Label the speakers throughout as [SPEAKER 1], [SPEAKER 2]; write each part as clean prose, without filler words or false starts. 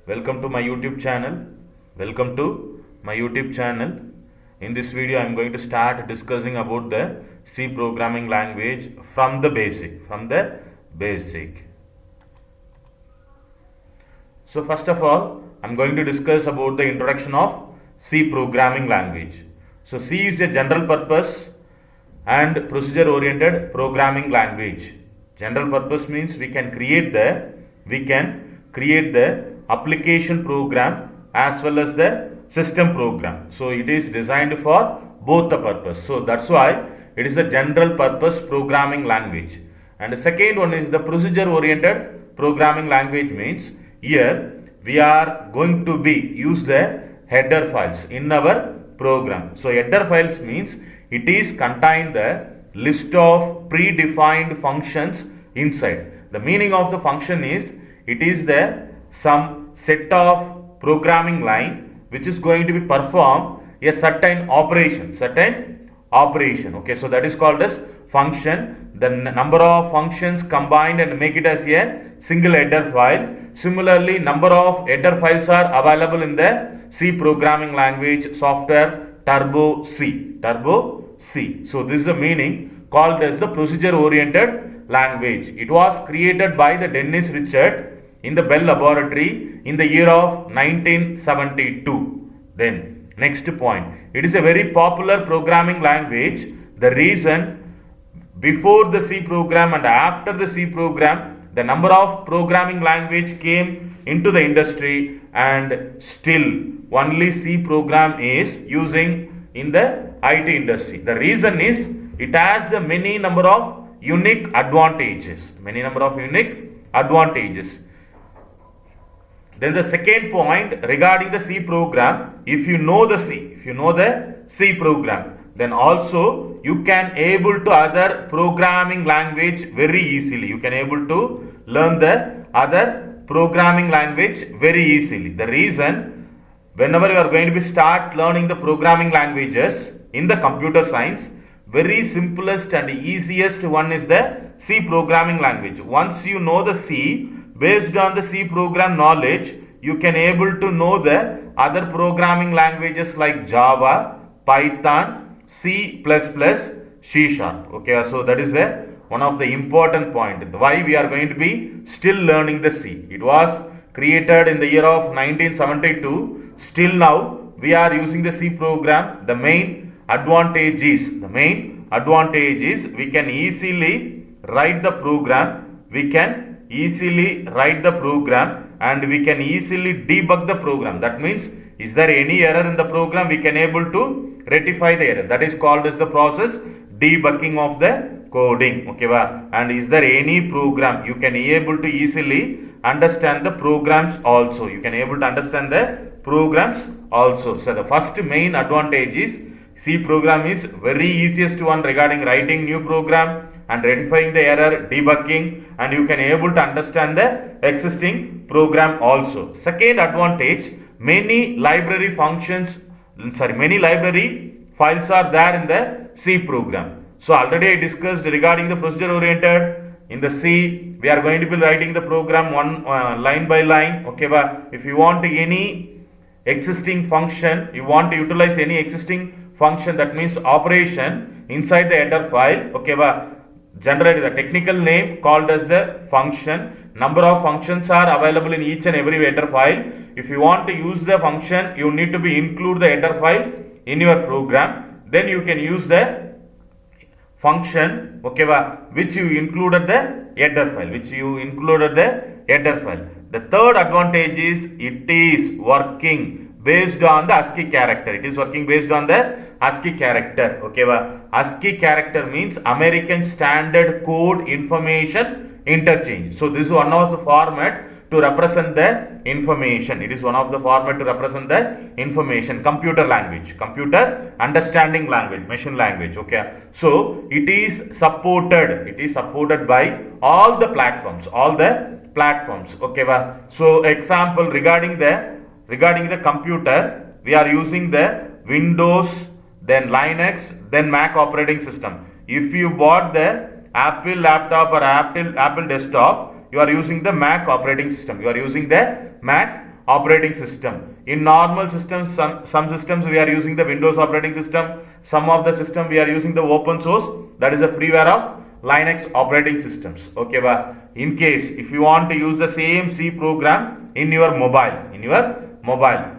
[SPEAKER 1] Welcome to my YouTube channel. Welcome to my YouTube channel. In this video, I am going to start discussing about the C programming language from the basic. So first of all, I am going to discuss about the introduction of C programming language. So C is a general purpose and procedure oriented programming language. General purpose means we can create the application program as well as the system program. So it is designed for both the purpose. So that's why it is a general purpose programming language. And the second one is the procedure oriented programming language, means here we are going to use the header files in our program. So header files means it is contain the list of predefined functions inside. The meaning of the function is it is the some set of programming line which is going to be perform a certain operation. Okay, so that is called as function. The number of functions combined and make it as a single header file. Similarly, number of header files are available in the C programming language software Turbo C. So this is the meaning called as the procedure oriented language. It was created by the Dennis Richard in the Bell Laboratory in the year of 1972. Then next point, it is a very popular programming language. The reason before the C program and after the C program, the number of programming language came into the industry, and still only C program is using in the IT industry. The reason is it has the many number of unique advantages. Then the second point regarding the C program, if you know the C program, then also you can able to other programming language very easily. You can able to learn the other programming language very easily. The reason, whenever you are going to be start learning the programming languages in the computer science, very simplest and easiest one is the C programming language. Once you know the C, based on the C program knowledge, you can able to know the other programming languages like Java, Python, C++, C#. Okay, so that is one of the important point. Why we are going to be still learning the C. It was created in the year of 1972. Still now we are using the C program. The main advantage is we can easily write the program. And we can easily debug the program. That means, is there any error in the program, we can able to rectify the error. That is called as the process debugging of the coding. Okay, and is there any program, you can able to easily understand the programs also. So the first main advantage is C program is very easiest one regarding writing new program and rectifying the error, debugging, and you can able to understand the existing program also. Second advantage, many library files are there in the C program. So already I discussed regarding the procedure oriented. In the C, we are going to be writing the program one line by line. Okay, if you want any existing function, you want to utilize any existing function, that means operation inside the header file. Okay, generally the technical name called as the function. Number of functions are available in each and every header file. If you want to use the function, you need to be include the header file in your program. Then you can use the function, okay, which you included the header file. The third advantage is it is working based on the ASCII character. Okay, ASCII character means American Standard Code Information Interchange. So this is one of the format to represent the information. Computer language, computer understanding language, machine language. Okay, so it is supported by all the platforms. Okay, so example regarding the computer, we are using the Windows, then Linux, then Mac operating system. If you bought the Apple laptop or Apple desktop, you are using the Mac operating system. operating system. In normal systems, some systems we are using the Windows operating system, some of the system we are using the open source, that is the freeware of Linux operating systems. Okay, but in case if you want to use the same C program in your mobile,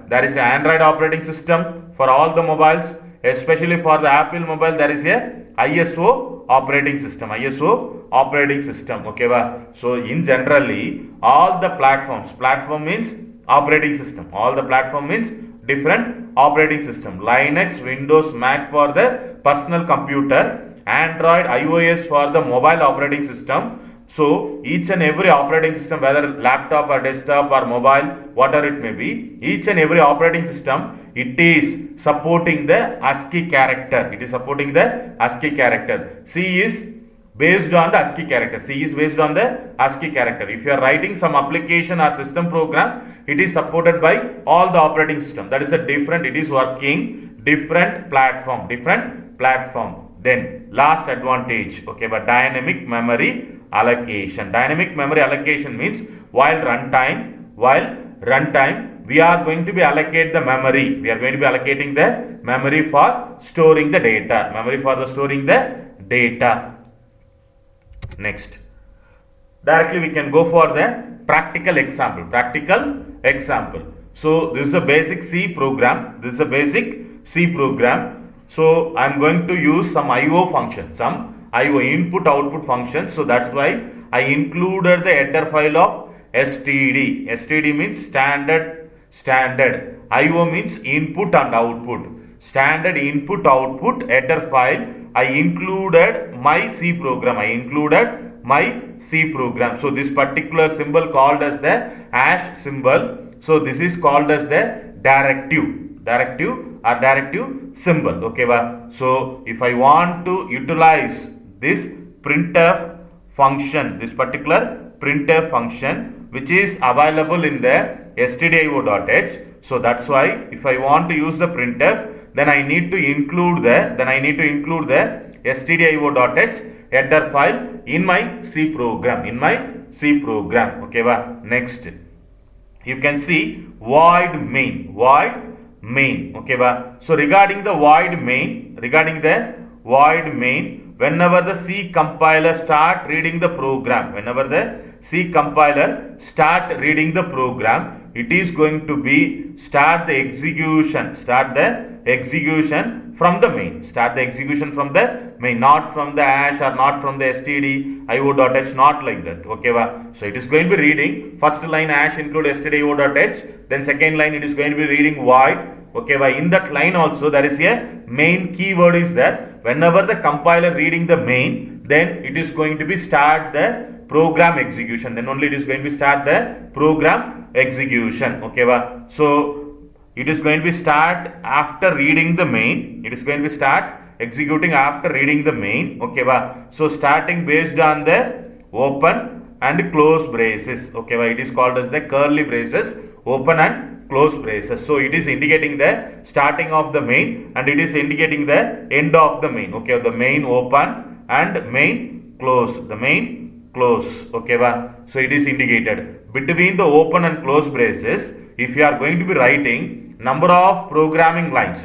[SPEAKER 1] there is an Android operating system for all the mobiles, especially for the Apple mobile, there is a ISO operating system. Okay, so in generally all the platform means operating system. All the platform means different operating system. Linux, Windows, Mac for the personal computer, Android, iOS for the mobile operating system. So each and every operating system, whether laptop or desktop or mobile, whatever it may be, each and every operating system, it is supporting the ASCII character. C is based on the ASCII character. If you are writing some application or system program, it is supported by all the operating system. That is a different, it is working different platform. Then last advantage, okay, but dynamic memory allocation. Dynamic memory allocation means while runtime, we are going to be allocate the memory. We are going to be allocating the memory for storing the data. Next, directly we can go for the practical example. So this is a basic C program. So I am going to use some IO function, some IO input output function. So that's why I included the header file of std. Std means standard. IO means input and output. Standard input output header file. I included my C program. So this particular symbol called as the hash symbol. So this is called as the directive symbol. Okay, so if I want to utilize this printf function, this particular printf function which is available in the stdio.h, so that's why if I want to use the printf, then I need to include the stdio.h header file in my C program. Okay, next you can see void main. Okay, so regarding the void main, whenever the C compiler start reading the program, it is going to be start the execution from the main, not from the hash or not from the stdio.h, not like that. Okay, so it is going to be reading first line hash include stdio.h, then second line it is going to be reading void. Okay, in that line also there is a main keyword is there. Whenever the compiler reading the main, then it is going to be start the program execution. Then only it is going to be start the program execution. Okay, so it is going to be start after reading the main. It is going to be start executing after reading the main. Okay, so starting based on the open and close braces. Okay, it is called as the curly braces, open and close braces. So it is indicating the starting of the main and it is indicating the end of the main. Okay, the main open and main close. Okay, so it is indicated between the open and close braces. If you are going to be writing number of programming lines,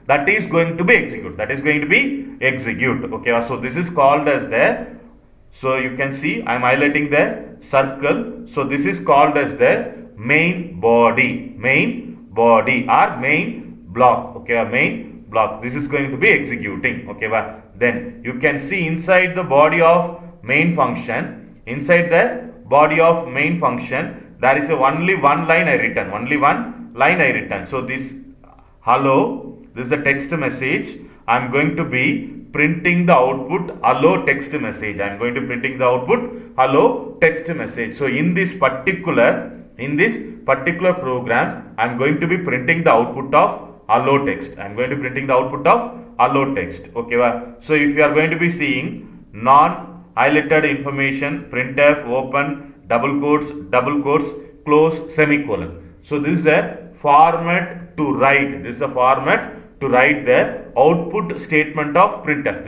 [SPEAKER 1] that is going to be execute. Okay, so this is called as the, so you can see I am highlighting the circle. So this is called as the main body or main block. Okay, main block. This is going to be executing. Okay, then you can see inside the body of main function, there is only one line I written. So this hello, this is a text message. I am going to be printing the output hello text message. So in this particular program, I am going to be printing the output of hello text. Okay, so if you are going to be seeing non-highlighted information, printf, open, double quotes, close, semicolon. So this is a format to write. The output statement of printf.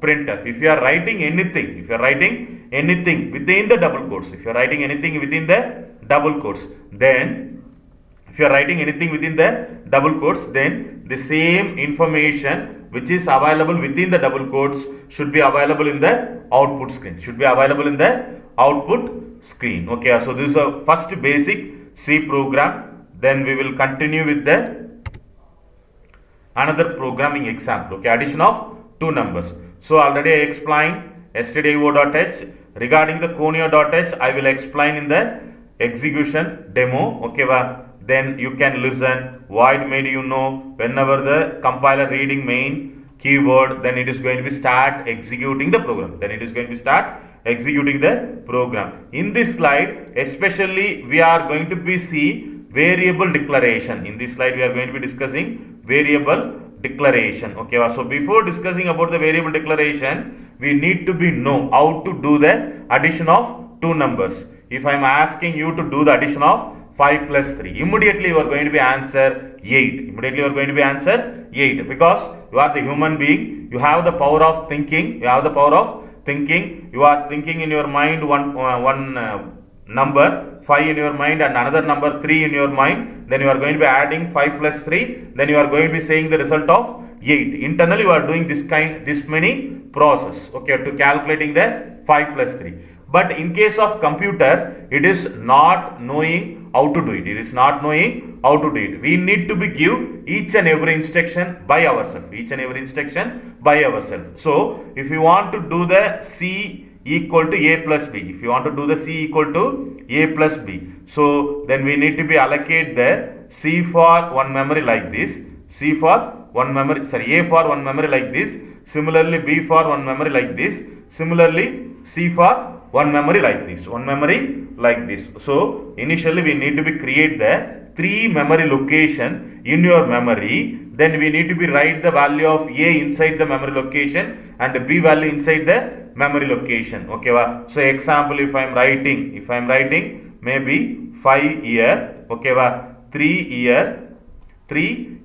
[SPEAKER 1] printf. If you are writing anything, within the double quotes, then if you are writing anything within the double quotes, then the same information which is available within the double quotes should be available in the output screen. Okay, so this is a first basic C program. Then we will continue with the another programming example. Okay, addition of two numbers. So already I explained stdio.h. Regarding the conio.h, I will explain in the execution demo. Okay, then you can listen. Void made whenever the compiler reading main keyword, then it is going to be start executing the program. In this slide, especially we are going to be see variable declaration. In this slide, we are going to be discussing variable declaration. Okay, so before discussing about the variable declaration, we need to be know how to do the addition of two numbers. If I am asking you to do the addition of 5 plus 3, immediately you are going to be answer 8. Because you are the human being, you have the power of thinking. You are thinking in your mind one number 5 in your mind and another number 3 in your mind. Then you are going to be adding 5 plus 3. Then you are going to be saying the result of 8. Internally you are doing this many process, okay, to calculating the 5 plus 3. But in case of computer, it is not knowing how to do it. We need to be give each and every instruction by ourselves. So if you want to do the C equal to A plus B, so then we need to be allocate the C for one memory like this, A for one memory like this, similarly B for one memory like this, similarly C for one memory like this. So initially we need to be create the 3 memory location in your memory. Then we need to be write the value of A inside the memory location and B value inside the memory location. Okay, so example, if I am writing maybe 5 year, okay, 3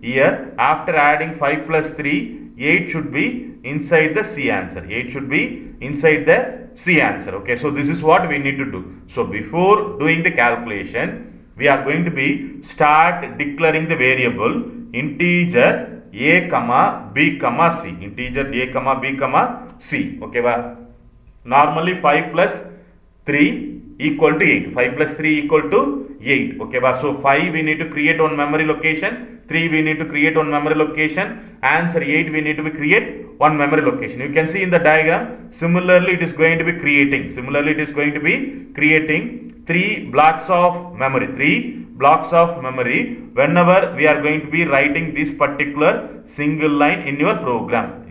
[SPEAKER 1] year, after adding 5 plus 3, 8 should be inside the C answer. Okay, so this is what we need to do. So before doing the calculation, we are going to be start declaring the variable integer a, b, c. Okay, normally 5 plus 3 equal to 8. 5 plus 3 equal to 8. Okay, so 5 we need to create one memory location, 3 we need to create one memory location, answer 8 we need to be create one memory location. You can see in the diagram, similarly it is going to be creating 3 blocks of memory whenever we are going to be writing this particular single line in your program.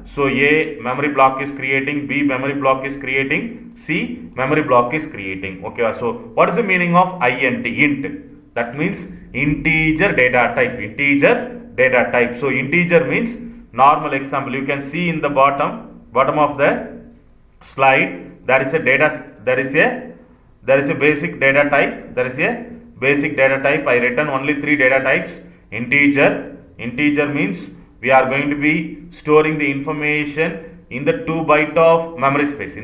[SPEAKER 1] So A memory block is creating, B memory block is creating, C memory block is creating. Okay, so what is the meaning of int? That means integer data type. So integer means, normal example, you can see in the bottom of the slide, there is a basic data type. I written only 3 data types. Integer means we are going to be storing the information in the 2 byte of memory space.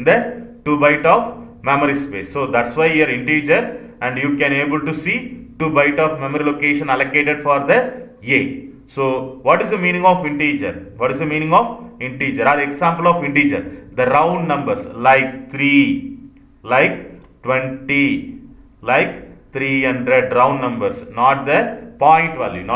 [SPEAKER 1] So that's why here integer, and you can able to see 2 byte of memory location allocated for the A. So what is the meaning of integer? Or example of integer, the round numbers like 3, like 20, like 300, round numbers, not the point value.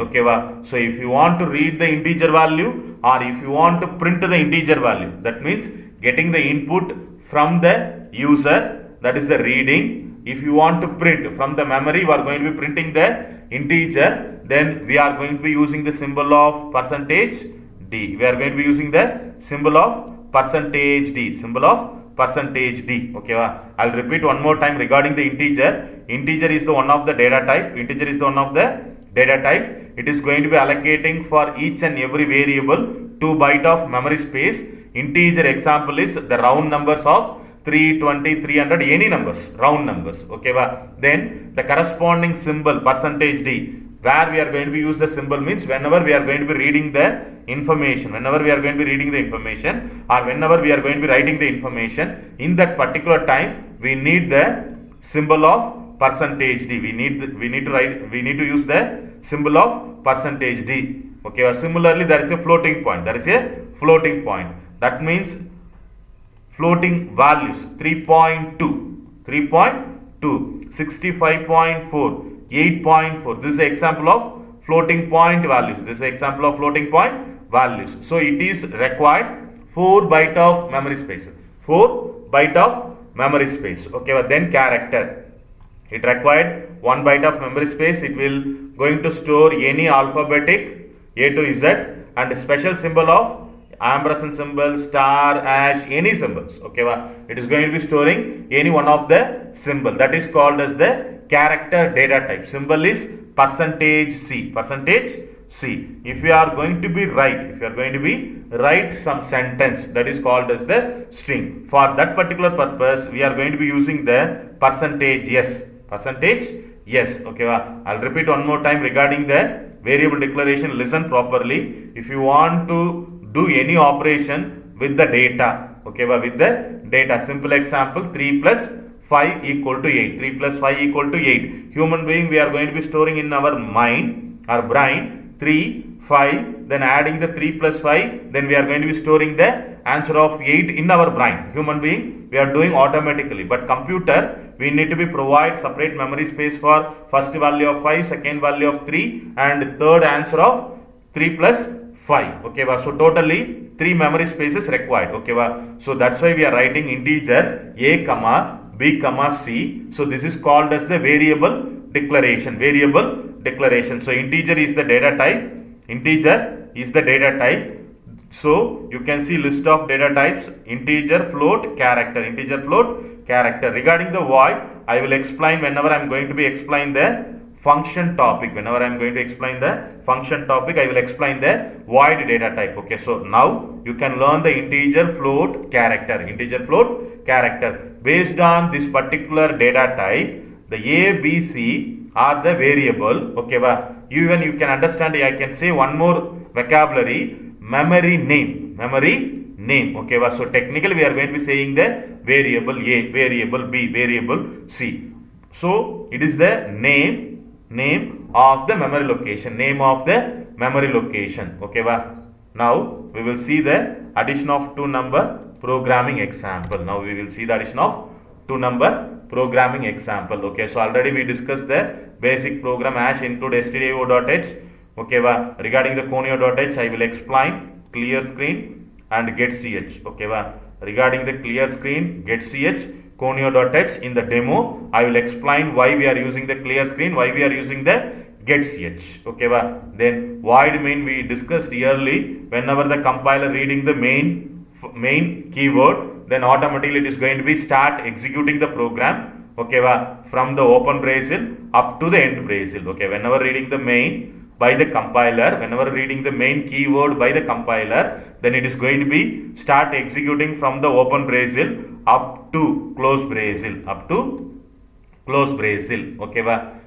[SPEAKER 1] Okay, so if you want to read the integer value, or if you want to print the integer value, that means getting the input from the user, that is the reading. If you want to print from the memory, we are going to be printing the integer, then we are going to be using the symbol of percentage D. Okay, I'll repeat one more time regarding the integer. Integer is the one of the data type. It is going to be allocating for each and every variable 2 byte of memory space. Integer example is the round numbers of 320, 300, any numbers, round numbers. Okay, then the corresponding symbol percentage D Where we are going to be use the symbol means whenever we are going to be reading the information, whenever we are going to be reading the information, or whenever we are going to be writing the information, in that particular time we need the symbol of percentage d. We need to use the symbol of percentage d. Okay, similarly there is a floating point. That means floating values 3.2, 65.4, 8.4. This is an example of floating point values. So it is required 4 byte of memory space. Okay, then character. It required 1 byte of memory space. It will going to store any alphabetic A to Z and special symbol of ampersand symbol, star, hash, any symbols. Okay, it is going to be storing any one of the symbol. That is called as the character data type. Symbol is percentage C. If you are going to be write some sentence, that is called as the string. For that particular purpose, we are going to be using the percentage yes. Okay, I'll repeat one more time regarding the variable declaration. Listen properly. If you want to do any operation with the data, okay, simple example, 3 plus 5 equal to 8. Human being, we are going to be storing in our mind, our brain, 3, 5, then adding the 3 plus 5, then we are going to be storing the answer of 8 in our brain. Human being, we are doing automatically, but computer, we need to be provide separate memory space for first value of 5, second value of 3, and third answer of 3 plus 5. Okay, so totally 3 memory spaces required. Okay, so that's why we are writing integer a comma b comma c. So this is called as the variable declaration. So integer is the data type. So you can see list of data types: integer, float, character. Regarding the void, I will explain whenever I am going to be explain the function topic. I will explain the void data type. Okay, so now you can learn the integer, float, character. Based on this particular data type, the A, B, C are the variable. Okay, even you can understand. I can say one more vocabulary: memory name. Okay, so technically we are going to be saying the variable A, variable B, variable C. So it is the name of the memory location. Okay, now we will see the addition of 2 number programming example. Okay, so already we discussed the basic program hash include stdio.h. Okay, regarding the conio.h, I will explain clear screen and getch. Okay, regarding the clear screen, getch, conio.h, in the demo I will explain why we are using the clear screen, why we are using the getch. Okay, then void main we discussed early. Whenever the compiler reading the main keyword, then automatically it is going to be start executing the program. Okay, from the open bracelet up to the end bracelet. Okay, whenever reading the main by the compiler, whenever reading the main keyword by the compiler, then it is going to be start executing from the open bracelet up to close bracelet. Okay,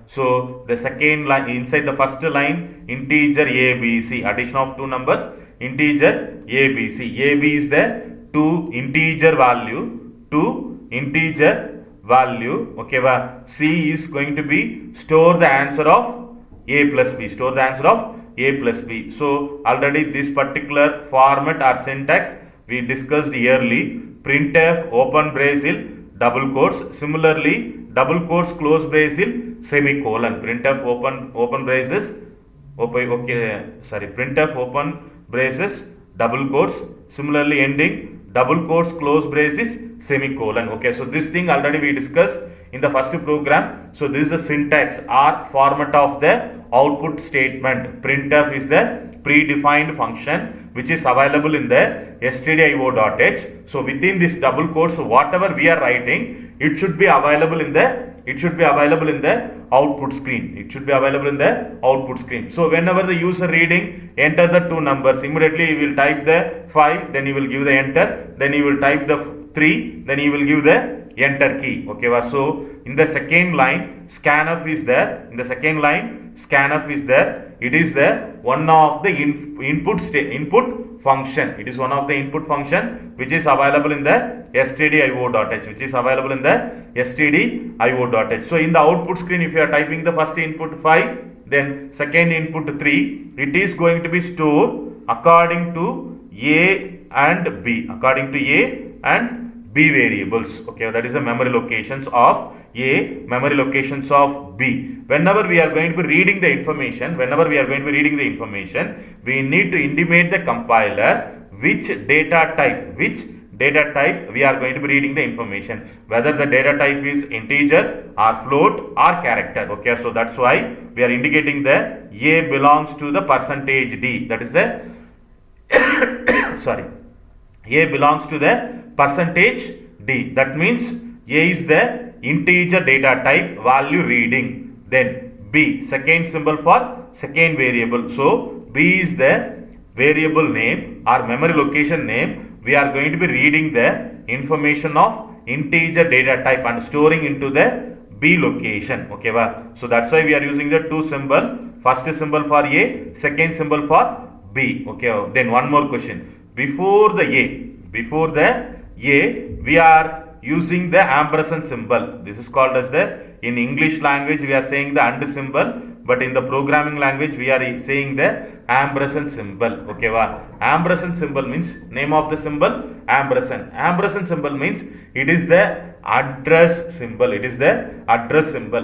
[SPEAKER 1] so the second line, inside the first line, integer a, b, c, addition of 2 numbers, integer a, b, c. A, b is the integer value. Okay, c is going to be store the answer of a plus b. So already this particular format or syntax we discussed early. Printf open bracelet double quotes, similarly double quotes close bracelet semicolon. Printf open braces, printf open braces double quotes, similarly ending double quotes close braces semicolon. Okay, so this thing already we discussed in the first program. So this is the syntax or format of the output statement. Printf is the predefined function which is available in the stdio.h. So within this double quotes, whatever we are writing, it should be available in the output screen. So whenever the user reading, enter the 2 numbers, immediately he will type the 5, then he will give the enter, then he will type the 3, then he will give the enter key. Okay, so in the second line scanf is there. In the second line scanf is there. It is the one of the input function. It is one of the input function which is available in the stdio.h, which is available in the stdio.h. So in the output screen, if you are typing the first input 5, then second input 3, it is going to be stored according to A and B, according to A and B variables. Okay, that is the memory locations of A, memory locations of B. Whenever we are going to be reading the information, we need to intimate the compiler which data type we are going to be reading the information, whether the data type is integer or float or character. Okay, so that's why we are indicating the A belongs to the percentage D, that is the A belongs to the percentage D. That means A is the integer data type value reading. Then B, second symbol for second variable. So B is the variable name or memory location name. We are going to be reading the information of integer data type and storing into the B location. Okay, so that's why we are using the two symbol. First symbol for A, second symbol for B. Okay, then one more question. Before the A, we are using the ampersand symbol. This is called as the, in English language we are saying the and symbol, but in the programming language we are saying the ampersand symbol. Okay, ampersand symbol means name of the symbol ampersand. Ampersand symbol means it is the address symbol.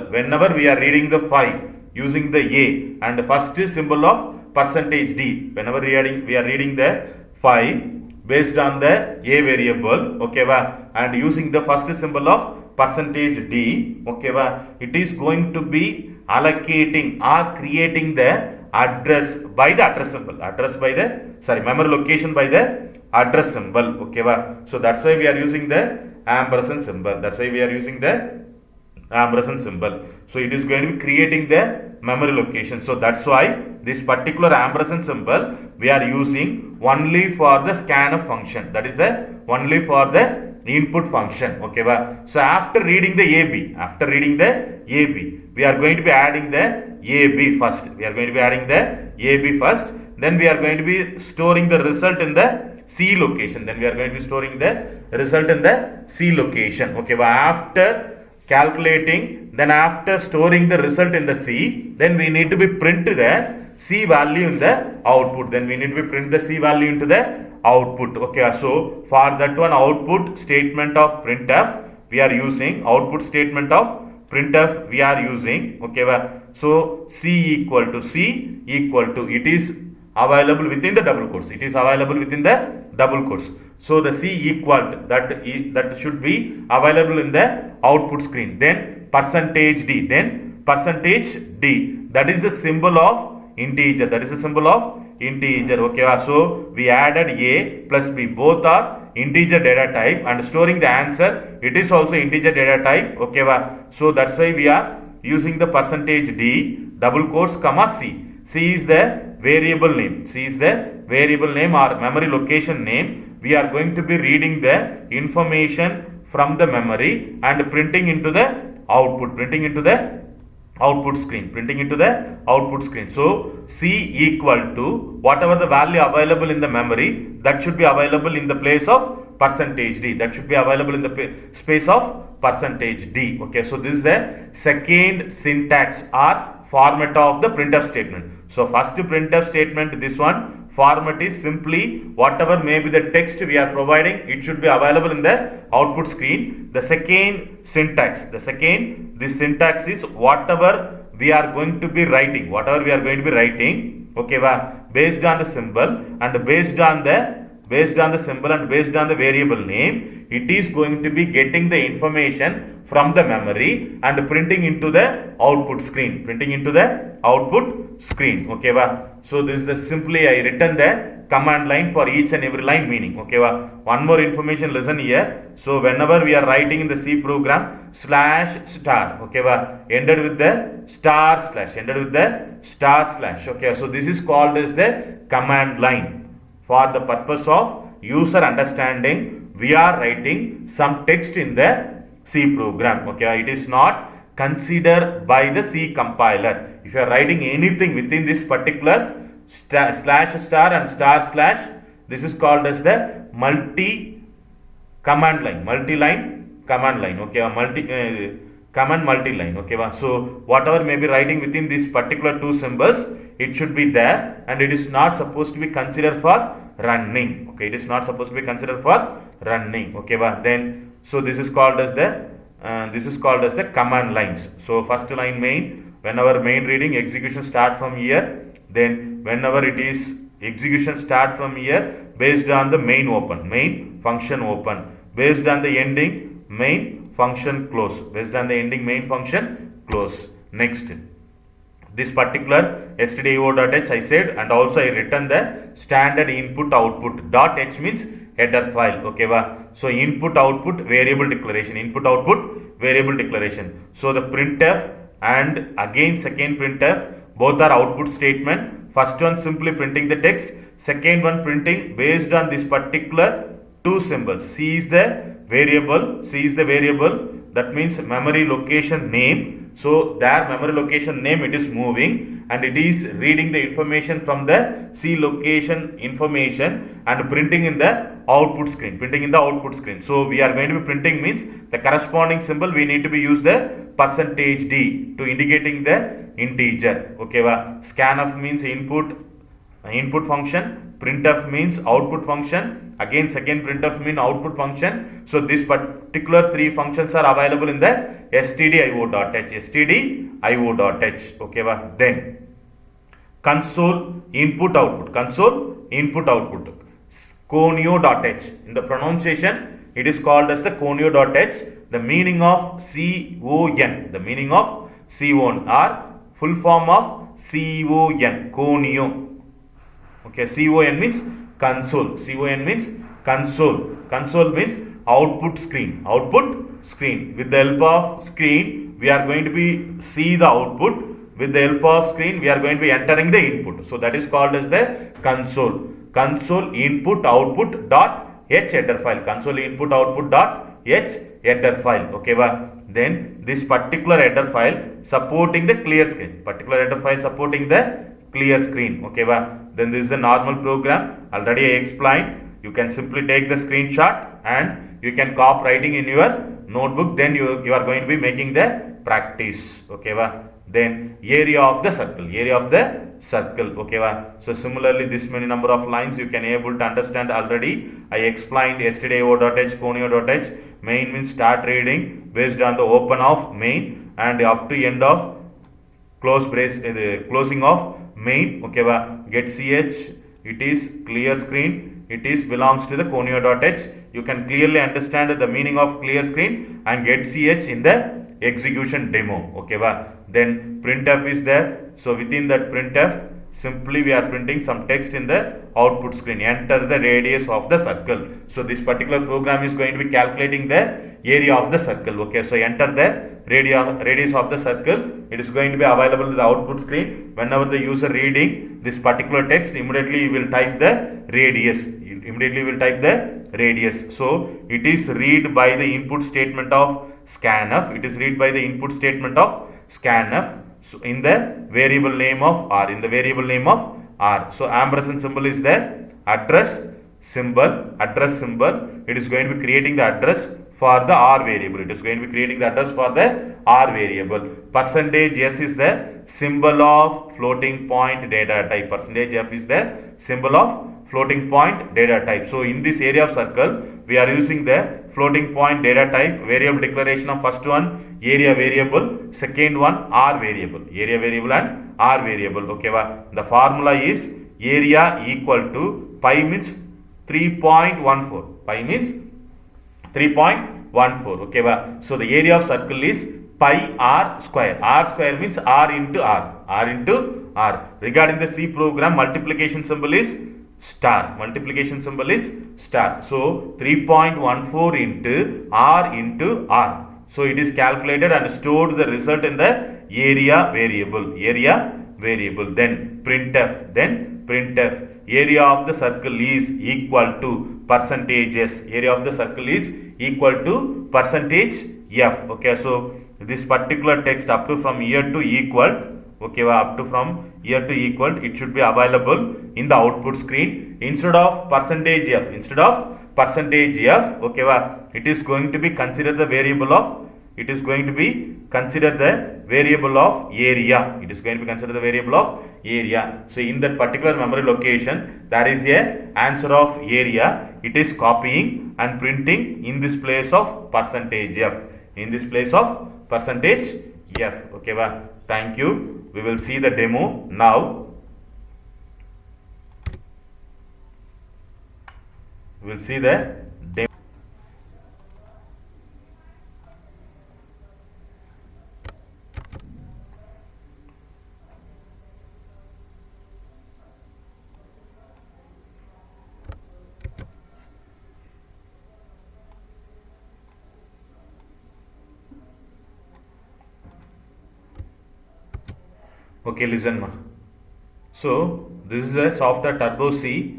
[SPEAKER 1] Whenever we are reading the 5 using the A and the first symbol of percentage D, whenever we are reading the 5 based on the A variable, okay, and using the first symbol of percentage D, okay, it is going to be allocating or creating the address by the address symbol, memory location by the address symbol. Okay, so that's why we are using the ampersand symbol. So it is going to be creating the memory location. So that's why this particular ampersand symbol we are using only for the scanf function. That is the only for the input function. Okay, so after reading the AB, we are going to be adding the AB first. Then we are going to be storing the result in the C location. Okay, after calculating, then after storing the result in the C, then we need to be print the C value in the output. Okay, so for that one output statement of printf we are using. Okay, so C equal to it is available within the double quotes. So the C equal that should be available in the output screen. Then percentage D, that is the symbol of integer. Okay, so we added A plus B, both are integer data type, and storing the answer, it is also integer data type. Okay, so that's why we are using the percentage D double quotes comma C. C is the variable name or memory location name. We are going to be reading the information from the memory and printing into the output, screen. So C equal to whatever the value available in the memory, that should be available in the place of percentage D. Okay, so this is the second syntax or format of the printf statement. So first printf statement, this one format is simply whatever may be the text we are providing, it should be available in the output screen. The second syntax, this syntax is whatever we are going to be writing, okay, based on the symbol and based on the variable name, it is going to be getting the information from the memory and printing into the output screen. Okay, so this is simply I written the command line for each and every line meaning. Okay, one more information, listen here. So whenever we are writing in the C program /star, okay, ended with the star slash. Okay, so this is called as the command line. For the purpose of user understanding, we are writing some text in the C program. Okay, it is not considered by the C compiler. If you are writing anything within this particular slash star and star slash, this is called as the multi command line, multi-line command line. Okay, command multi-line. Okay, so whatever may be writing within these particular two symbols, it should be there, and it is not supposed to be considered for running. Okay, it is not supposed to be considered for running. Okay, then so this is called as the command lines. So first line main, whenever main reading execution start from here, then whenever it is execution start from here based on the main function open, based on the ending main function close, based on the ending main function close. Next, this particular stdio.h I said, and also I written the standard input output. .h means header file. Okay, so input output variable declaration, input output variable declaration. So the printf and again second printf, both are output statement. First one simply printing the text, second one printing based on this particular two symbols. C is the variable, that means memory location name. So their memory location name, it is moving and it is reading the information from the C location information and printing in the output screen, So we are going to be printing means the corresponding symbol we need to be use the %d to indicating the integer. Okay, scanf means input function, printf means output function, again second printf means output function. So this particular three functions are available in the stdio.h. Okay, then console input output, conio.h. In the pronunciation, it is called as the conio.h. The meaning of con or full form of conio. Okay, con means console. Console means output screen. With the help of screen, we are going to be see the output. With the help of screen, we are going to be entering the input. So that is called as the console. Console input output dot h header file. Console input output dot h header file. Okay, then this particular header file supporting the clear screen. Okay, then this is a normal program. Already I explained. You can simply take the screenshot and you can copy writing in your notebook. Then you are going to be making the practice. Okay, then area of the circle. Okay, so similarly this many number of lines you can able to understand already. I explained stdio.h, conio.h. Main means start reading based on the open of main and up to end of closing of main. Okay, get ch, it is clear screen, it is belongs to the conio.h. You can clearly understand the meaning of clear screen and get ch in the execution demo. Okay, then printf is there. So within that printf, simply we are printing some text in the output screen. Enter the radius of the circle. So this particular program is going to be calculating the area of the circle. Okay, so enter the radius of the circle. It is going to be available in the output screen. Whenever the user reading this particular text, immediately you will type the radius. So it is read by the input statement of scanf. So in the variable name of R. So ampersand symbol is the address symbol. It is going to be creating the address for the R variable. Percentage S is the symbol of floating point data type. Percentage F is the symbol of floating point data type. So in this area of circle, we are using the floating point data type variable declaration of first one area variable, second one R variable, and R variable. Okay, the formula is area equal to pi means 3.14. Okay, so the area of circle is pi r square. R square means R into R. Regarding the C program, multiplication symbol is star. So 3.14 into R. So it is calculated and stored the result in the area variable. Then printf. Area of the circle is equal to percentage S. Area of the circle is equal to percentage F. Okay, so this particular text up to from here to equal, okay, up to from here to equal, it should be available in the output screen instead of percentage F. Instead of percentage F, okay, it is going to be considered the variable of, it is going to be considered the variable of area. It is going to be considered the variable of area. So in that particular memory location, there is a answer of area. It is copying and printing in this place of percentage F. In this place of percentage F. Okay, thank you. We will see the demo now. We will see the demo. Okay, listen ma. So this is a software Turbo C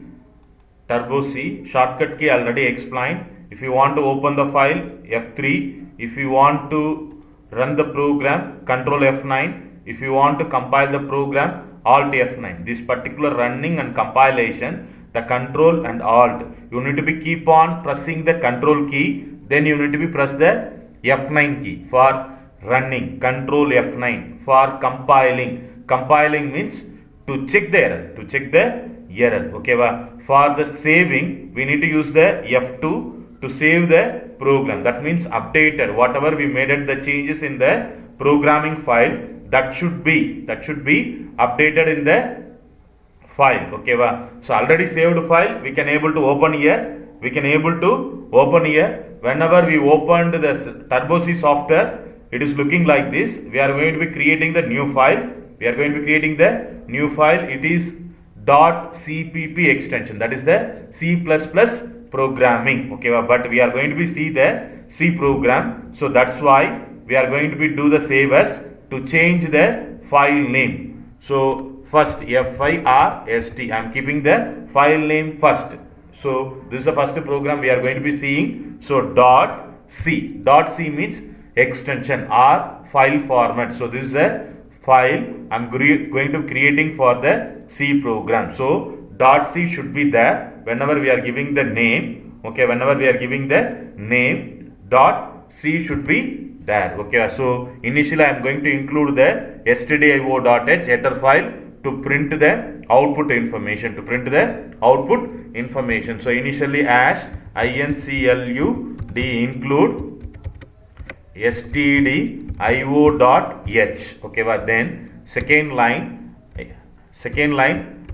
[SPEAKER 1] shortcut key already explained. If you want to open the file, F3. If you want to run the program, Control F9. If you want to compile the program, Alt F9. This particular running and compilation, the Control and Alt, you need to be keep on pressing the Control key, then you need to be press the F9 key for running, Control F9 for compiling. Compiling means to check the error, okay, for the saving we need to use the F2 to save the program. That means updated whatever we made it, the changes in the programming file, that should be updated in the file. Okay, so already saved file we can able to open here. Whenever we opened the Turbo C software, it is looking like this. We are going to be creating the new file. It is .cpp extension, that is the C++ programming. Okay, but we are going to be see the C program, so that's why we are going to be do the save as to change the file name. So first FIRST, I am keeping the file name first. So this is the first program we are going to be seeing. So .c means extension or file format. So this is a file I am going to creating for the C program. So .c should be there whenever we are giving the name. Okay, whenever we are giving the name, .c should be there. Okay, so initially I am going to include the stdio.h header file to print the output information. So initially as includ include stdio.h. okay, but then second line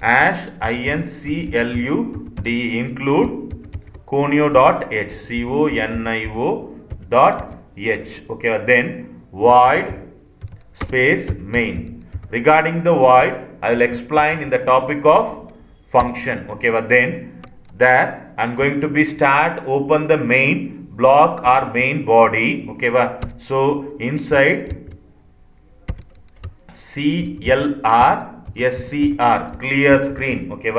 [SPEAKER 1] as includ include conio.h, conio.h. okay, then void space main. Regarding the void, I will explain in the topic of function. Okay, but then there I am going to be open the main block or main body. Okay, so inside CLR clear screen. Okay,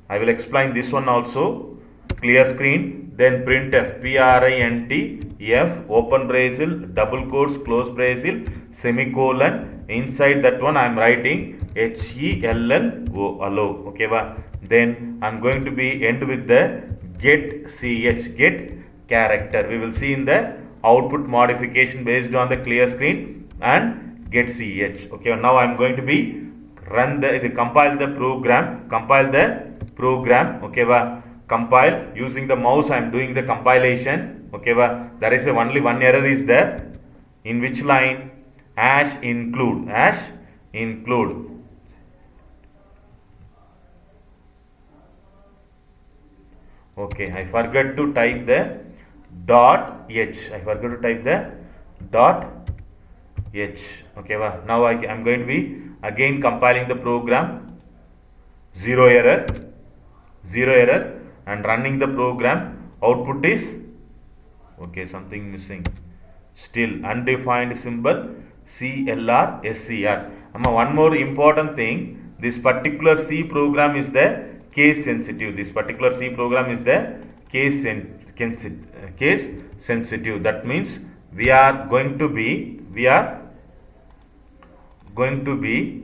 [SPEAKER 1] I will explain this one also. Clear screen, then printf print f open braces double quotes close braces semicolon. Inside that one I am writing HELLO allow. Okay, then I am going to be end with the get character. We will see in the output modification based on the clear screen and get ch. Okay, now I am going to be compile the program. Okay, compile using the mouse. I am doing the compilation. Okay, there is only one error is there. In which line? As include. Okay, I forgot to type the .h. Okay, now I am going to be again compiling the program. Zero error and running the program. Output is okay, something missing, still undefined symbol CLR SCR. One more important thing, this particular C program is the case sensitive. Case sensitive. That means we are going to be, we are going to be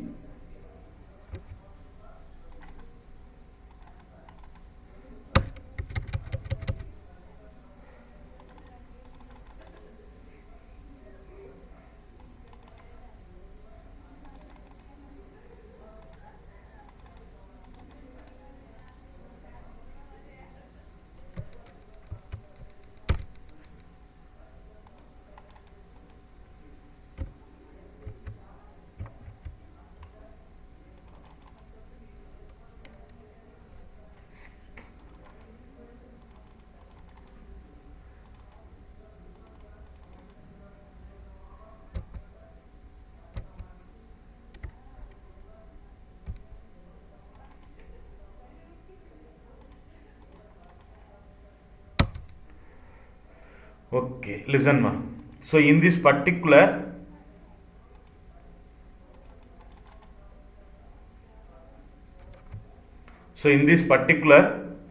[SPEAKER 1] okay. Listen, ma. So in this particular,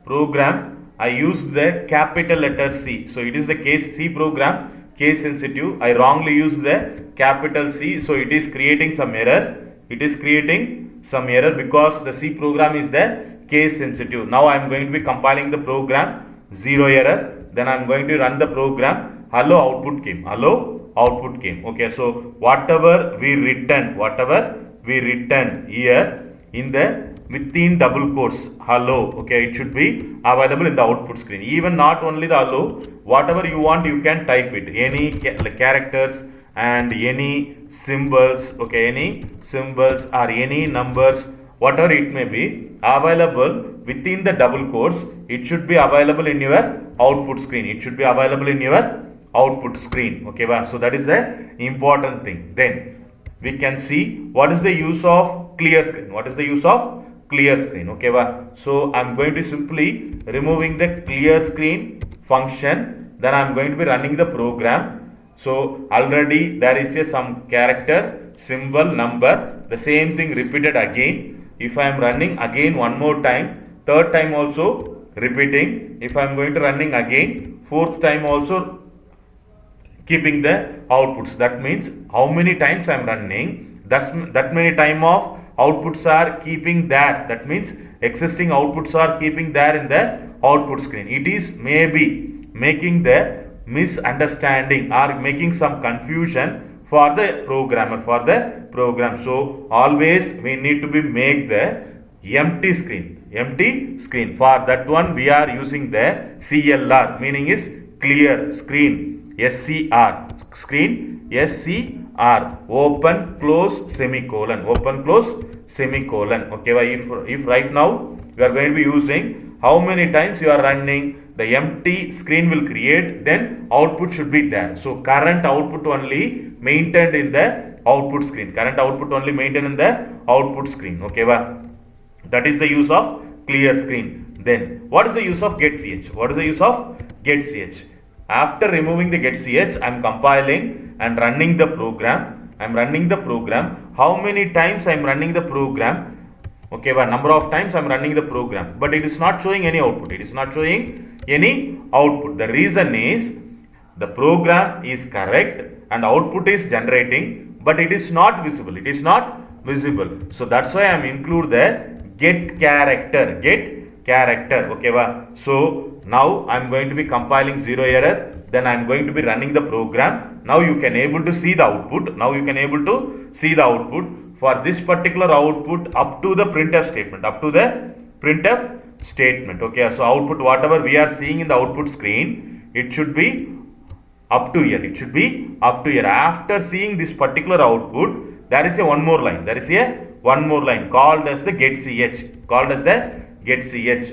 [SPEAKER 1] program, I use the capital letter C. So it is the case C program, case sensitive. I wrongly use the capital C. So it is creating some error. It is creating some error because the C program is the case sensitive. Now I am going to be compiling the program, zero error. Then I am going to run the program. Hello output came. Hello output came. Okay. So whatever we written here in the within double quotes hello, okay, it should be available in the output screen. Even not only the hello, whatever you want you can type it, any characters and any symbols, okay, any symbols or any numbers, whatever it may be available within the double quotes, it should be available in your output screen. It should be available in your output screen. Okay, so that is the important thing. Then we can see what is the use of clear screen. What is the use of clear screen? Okay, so I'm going to simply removing the clear screen function. Then I'm going to be running the program. So already there is some character, symbol, number, the same thing repeated again. If I am running again one more time, third time also repeating. If I am going to running again, fourth time also keeping the outputs. That means how many times I am running, that many time of outputs are keeping there. That means existing outputs are keeping there in the output screen. It is maybe making the misunderstanding or making some confusion for the programmer, for the program. So always we need to be make the empty screen. For that one we are using the CLR, meaning is clear screen, SCR, screen, SCR, open close semicolon, open close semicolon. Okay, if right now we are going to be using how many times you are running, the empty screen will create, then output should be there. So current output only maintained in the output screen. Current output only maintained in the output screen. Okay, that is the use of clear screen. Then what is the use of getch? What is the use of getch? After removing the getch, I am compiling and running the program. I am running the program. How many times I am running the program? Okay, number of times I am running the program, but it is not showing any output. It is not showing any output. The reason is the program is correct and output is generating, but it is not visible. It is not visible. So that's why I am include the get character. Okay, so now I am going to be compiling zero error. Then I am going to be running the program. Now you can able to see the output. For this particular output up to the printf statement. Okay, so output whatever we are seeing in the output screen, it should be up to here. After seeing this particular output, there is a one more line. Called as the getch.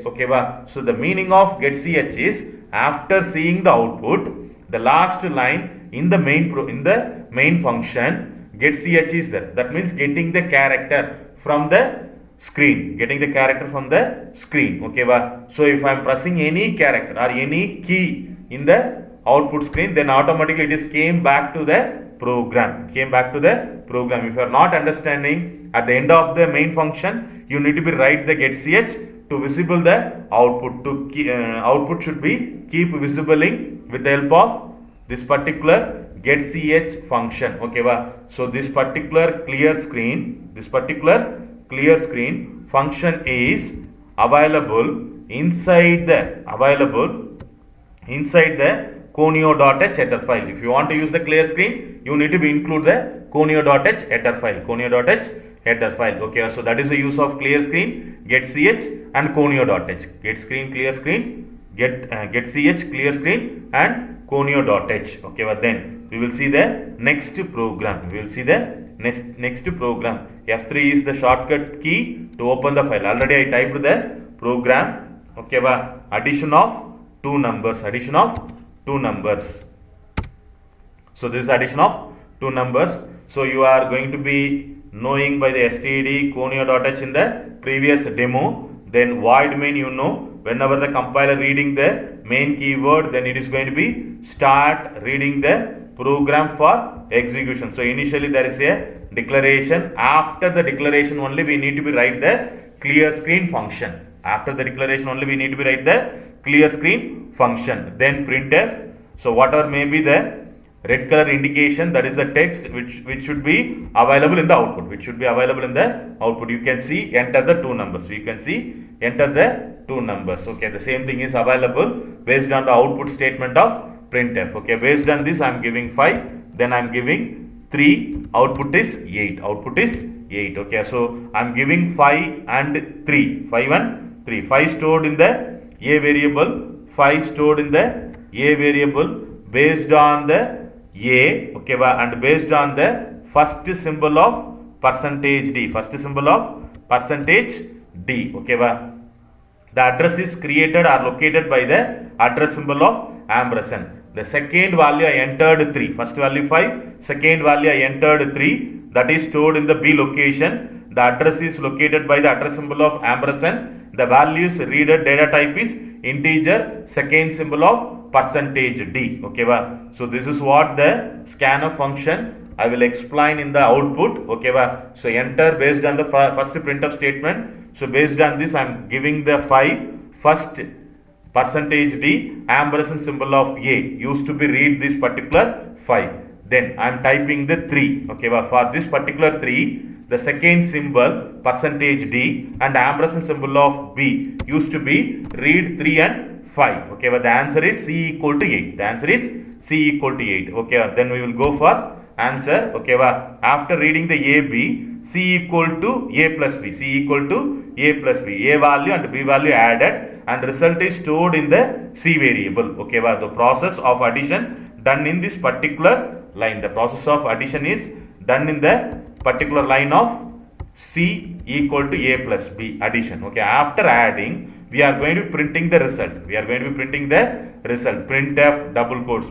[SPEAKER 1] Okay, so the meaning of getch is after seeing the output, the last line in the main function, getch is there. That means getting the character from the screen. Okay, so if I am pressing any character or any key in the output screen, then automatically it is came back to the program. If you are not understanding, at the end of the main function, you need to be write the getch to visible the output. Output should be keep visibling with the help of this particular getch function. Okay, so this particular clear screen function is available inside the conio.h header file. If you want to use the clear screen, you need to include the conio.h header header file. Okay, so that is the use of clear screen, getch and conio.h. Getch clear screen and conio.h. Okay, but then we will see the next program. Next program. F3 is the shortcut key to open the file. Already I typed the program. Okay, addition of two numbers. So this is addition of two numbers. So you are going to be knowing by the std conio.h in the previous demo. Then void main, you know, whenever the compiler reading the main keyword, then it is going to be start reading the program for execution. So initially there is a declaration. After the declaration only we need to be write the clear screen function. Then printf. So whatever may be the red color indication, that is the text which should be available in the output. You can see enter the two numbers. Okay, the same thing is available based on the output statement of printf. Okay, based on this I am giving 5, then I am giving 3, output is 8. Okay, so I am giving 5 and 3. 5 stored in the a variable, based on the a. Okay, and based on the first symbol of percentage d. Okay, the address is created or located by the address symbol of ampersand. The second value I entered 3, first value 5, second value I entered 3, that is stored in the B location. The address is located by the address symbol of ampersand. The values reader data type is integer, second symbol of percentage d. Okay, so this is what the scanf function I will explain in the output. Okay, so enter based on the first printf statement. So based on this I am giving the 5, first percentage d, ampersand symbol of a used to be read this particular 5. Then I am typing the 3. Okay, for this particular 3, the second symbol percentage d and ampersand symbol of b used to be read 3 and 5. Okay, but the answer is C equal to 8. Okay, then we will go for answer. Okay, after reading the a, b, C equal to a plus b. A value and b value added, and result is stored in the C variable. Okay, the process of addition done in this particular line. The process of addition is done in the particular line of C equal to a plus b addition. Okay, after adding, we are going to be printing the result. Printf double quotes.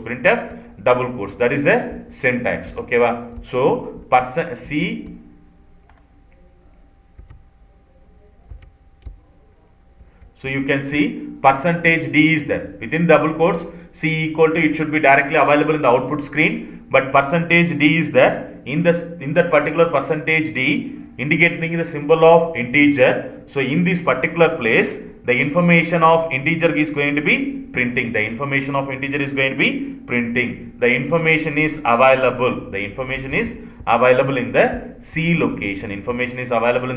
[SPEAKER 1] That is a syntax. Okay, so C. So you can see percentage d is there within double quotes. C equal to, it should be directly available in the output screen, but percentage d is there in that particular percentage d, indicating the symbol of integer. So in this particular place, the information of integer is going to be printing. The information is available. In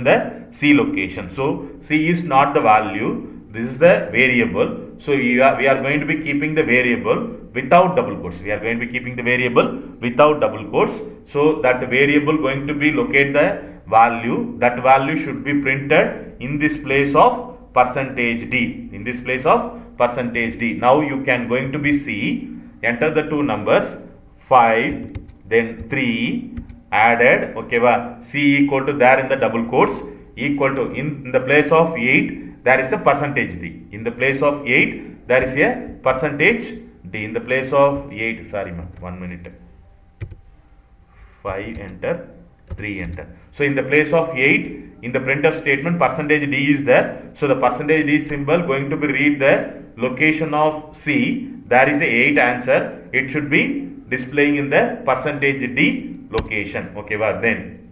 [SPEAKER 1] the C location. So C is not the value. This is the variable. So we are going to be keeping the variable without double quotes. So that variable going to be locate the value. That value should be printed in this place of percentage d. Now you can going to be see, enter the two numbers 5, then 3 added. Okay, C equal to there in the double quotes, equal to in the place of 8 there is a percentage d. In the place of 8 there is a percentage d. In the place of 8, sorry ma'am, 1 minute. 5 enter, 3 enter. So in the place of 8, in the printf statement, percentage d is there. So the percentage d symbol going to be read the location of C. There is a 8 answer. It should be displaying in the percentage d location. Okay, then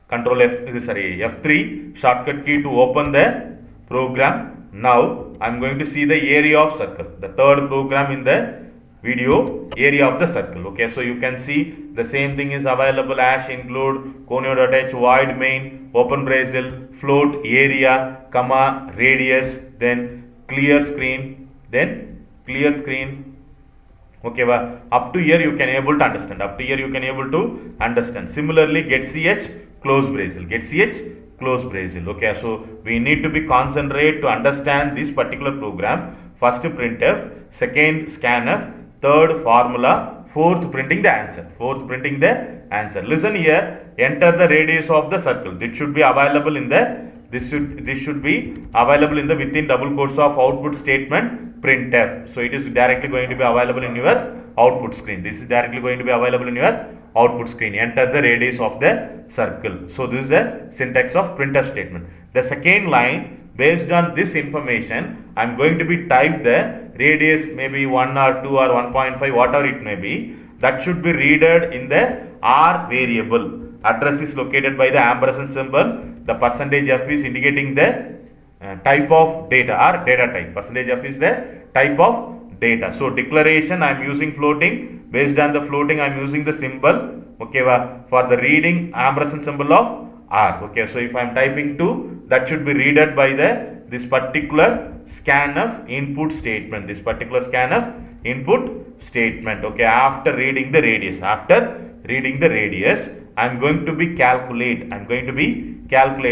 [SPEAKER 1] control F3 shortcut key to open the program. Now I am going to see the area of circle, the third program in the video area of the circle. Okay, so you can see the same thing is available as include conio.h void main open bracelet float area comma radius, then clear screen, okay, up to here you can able to understand. Similarly, get ch close bracelet. Okay, so we need to be concentrate to understand this particular program. First printf, second scanf, third formula, fourth printing the answer. Listen here, enter the radius of the circle. This should be available in the within double quotes of output statement printf. So it is directly going to be available in your output screen. Enter the radius of the circle. So this is a syntax of printf statement. The second line, based on this information, I am going to be type the radius, maybe 1 or 2 or 1.5, whatever it may be. That should be readed in the R variable. Address is located by the ampersand symbol. The percentage f is indicating the type of data or data type. Percentage f is the type of data. So declaration, I am using floating. Based on the floating, I am using the symbol. Okay, for the reading ampersand symbol of R. Okay, so if I am typing 2, that should be readed by this particular scanf input statement. Okay, after reading the radius, I am going to be calculate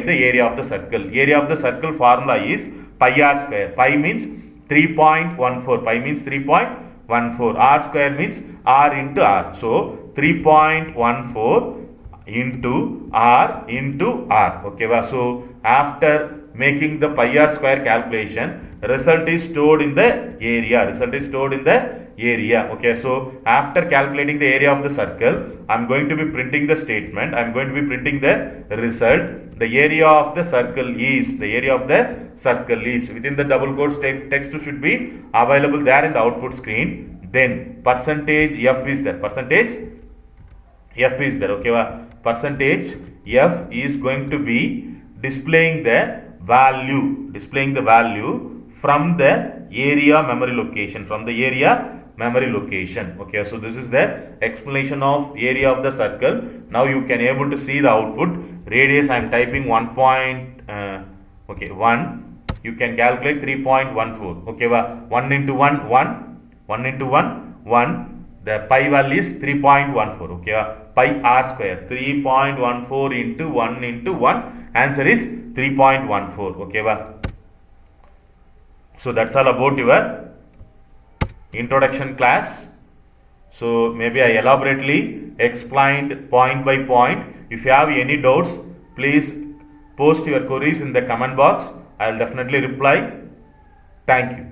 [SPEAKER 1] the area of the circle. Area of the circle formula is pi r square. Pi means 3.14. R square means R into R. So 3.14 into R into R. Okay, so after making the pi r square calculation, result is stored in the area. Okay, so after calculating the area of the circle, I am going to be printing the statement. I am going to be printing the result. The area of the circle is within the double quotes text should be available there in the output screen. Then percentage f is there. Okay, percentage f is going to be displaying the value from the area memory location. Okay, so this is the explanation of area of the circle. Now you can able to see the output. Radius I am typing 1. You can calculate 3.14. Okay, 1 into 1 1. The pi value is 3.14. Okay, pi r square 3.14 into 1. Answer is 3.14. Okay, so that's all about your introduction class. So maybe I elaborately explained point by point. If you have any doubts, please post your queries in the comment box. I will definitely reply. Thank you.